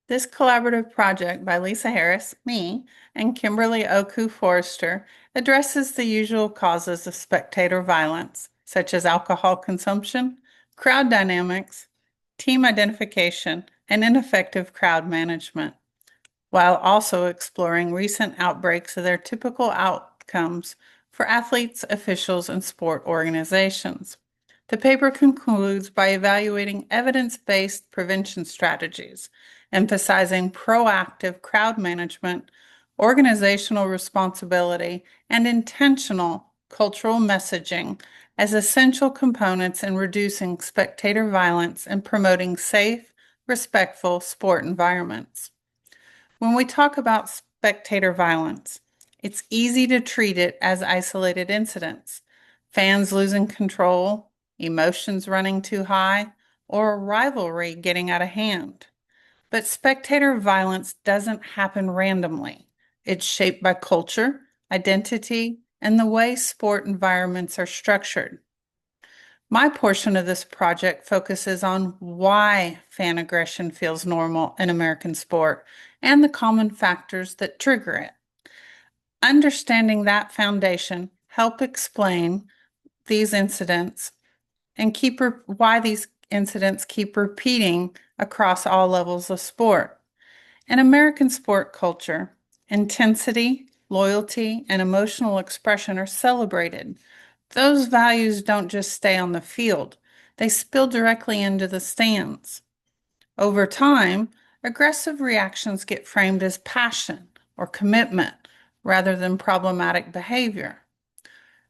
This collaborative project by Lisa Harris, me, and Kimberly Oku Forrester addresses the usual causes of spectator violence, such as alcohol consumption, crowd dynamics, team identification, and ineffective crowd management, while also exploring recent outbreaks of their typical outcomes for athletes, officials, and sport organizations. The paper concludes by evaluating evidence-based prevention strategies, emphasizing proactive crowd management, organizational responsibility, and intentional cultural messaging as essential components in reducing spectator violence and promoting safe, respectful sport environments. When we talk about spectator violence, it's easy to treat it as isolated incidents, fans losing control, emotions running too high, or a rivalry getting out of hand. But spectator violence doesn't happen randomly. It's shaped by culture, identity, and the way sport environments are structured. My portion of this project focuses on why fan aggression feels normal in American sport and the common factors that trigger it. Understanding that foundation help explain these incidents and why these incidents keep repeating across all levels of sport. In American sport culture, intensity, loyalty, and emotional expression are celebrated. Those values don't just stay on the field, they spill directly into the stands. Over time, aggressive reactions get framed as passion or commitment rather than problematic behavior.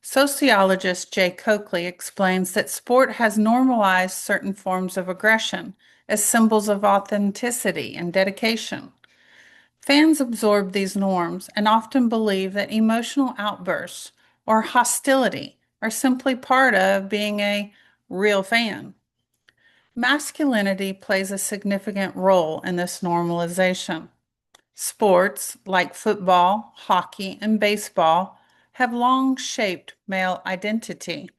Sociologist Jay Coakley explains that sport has normalized certain forms of aggression as symbols of authenticity and dedication. Fans absorb these norms and often believe that emotional outbursts or hostility are simply part of being a real fan. Masculinity plays a significant role in this normalization. Sports like football, hockey, and baseball have long shaped male identity,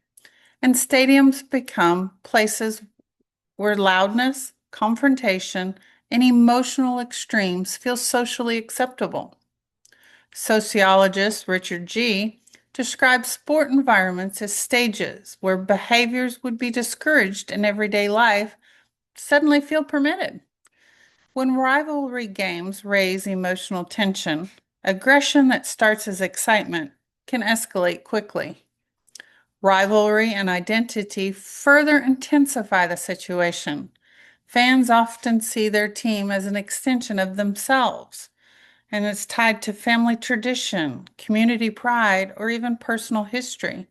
and stadiums become places where loudness, confrontation, and emotional extremes feel socially acceptable. Sociologist Richard G. describes sport environments as stages where behaviors would be discouraged in everyday life suddenly feel permitted. When rivalry games raise emotional tension, aggression that starts as excitement can escalate quickly. Rivalry and identity further intensify the situation. Fans often see their team as an extension of themselves, and it's tied to family tradition, community pride, or even personal history.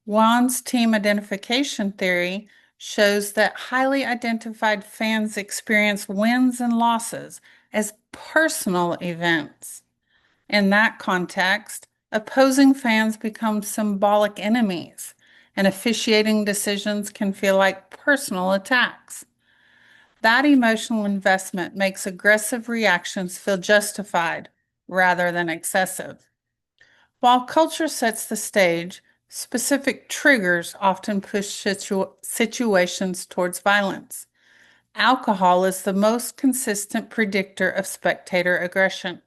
Wan's team identification theory shows that highly identified fans experience wins and losses as personal events. In that context, opposing fans become symbolic enemies, and officiating decisions can feel like personal attacks. That emotional investment makes aggressive reactions feel justified rather than excessive. While culture sets the stage, specific triggers often push situations towards violence. Alcohol is the most consistent predictor of spectator aggression.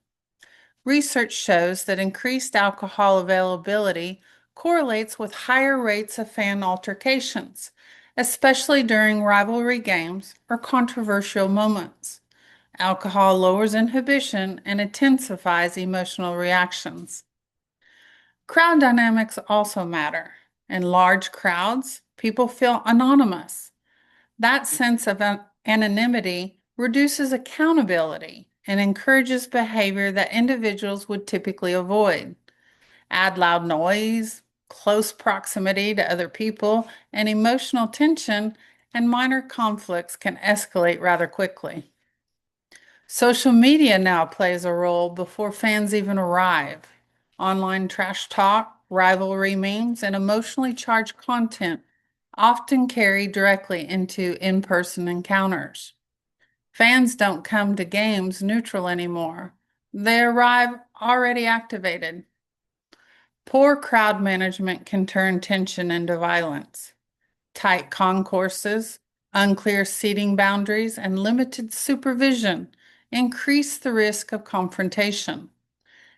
Research shows that increased alcohol availability correlates with higher rates of fan altercations, especially during rivalry games or controversial moments. Alcohol lowers inhibition and intensifies emotional reactions. Crowd dynamics also matter. In large crowds, people feel anonymous. That sense of anonymity reduces accountability and encourages behavior that individuals would typically avoid. Add loud noise, close proximity to other people, and emotional tension, and minor conflicts can escalate rather quickly. Social media now plays a role before fans even arrive. Online trash talk, rivalry memes, and emotionally charged content often carry directly into in-person encounters. Fans don't come to games neutral anymore. They arrive already activated. Poor crowd management can turn tension into violence. Tight concourses, Unclear seating boundaries and limited supervision increase the risk of confrontation.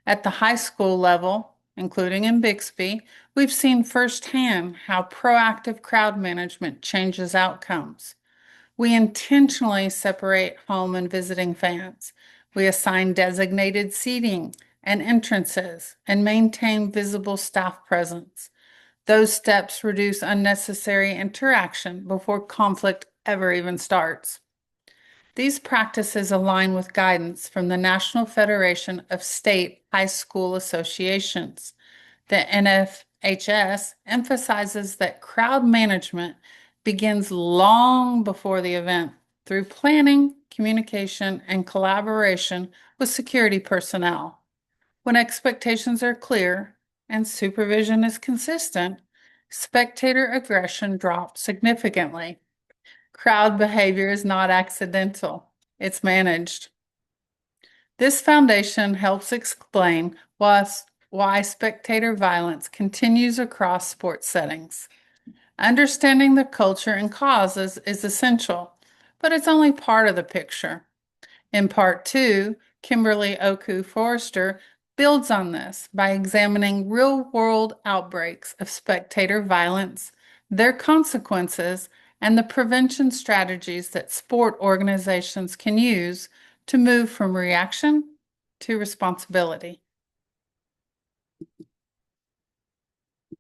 At the high school level, including in Bixby, we've seen firsthand how proactive crowd management changes outcomes. We intentionally separate home and visiting fans. We assign designated seating and entrances and maintain visible staff presence. Those steps reduce unnecessary interaction before conflict ever even starts. These practices align with guidance from the National Federation of State High School Associations. The NFHS emphasizes that crowd management begins long before the event through planning, communication, and collaboration with security personnel. When expectations are clear and supervision is consistent, spectator aggression drops significantly. Crowd behavior is not accidental, it's managed. This foundation helps explain why spectator violence continues across sports settings. Understanding the culture and causes is essential, but it's only part of the picture. In part two, Kimberly Oku Forrester builds on this by examining real-world outbreaks of spectator violence, their consequences, and the prevention strategies that sport organizations can use to move from reaction to responsibility.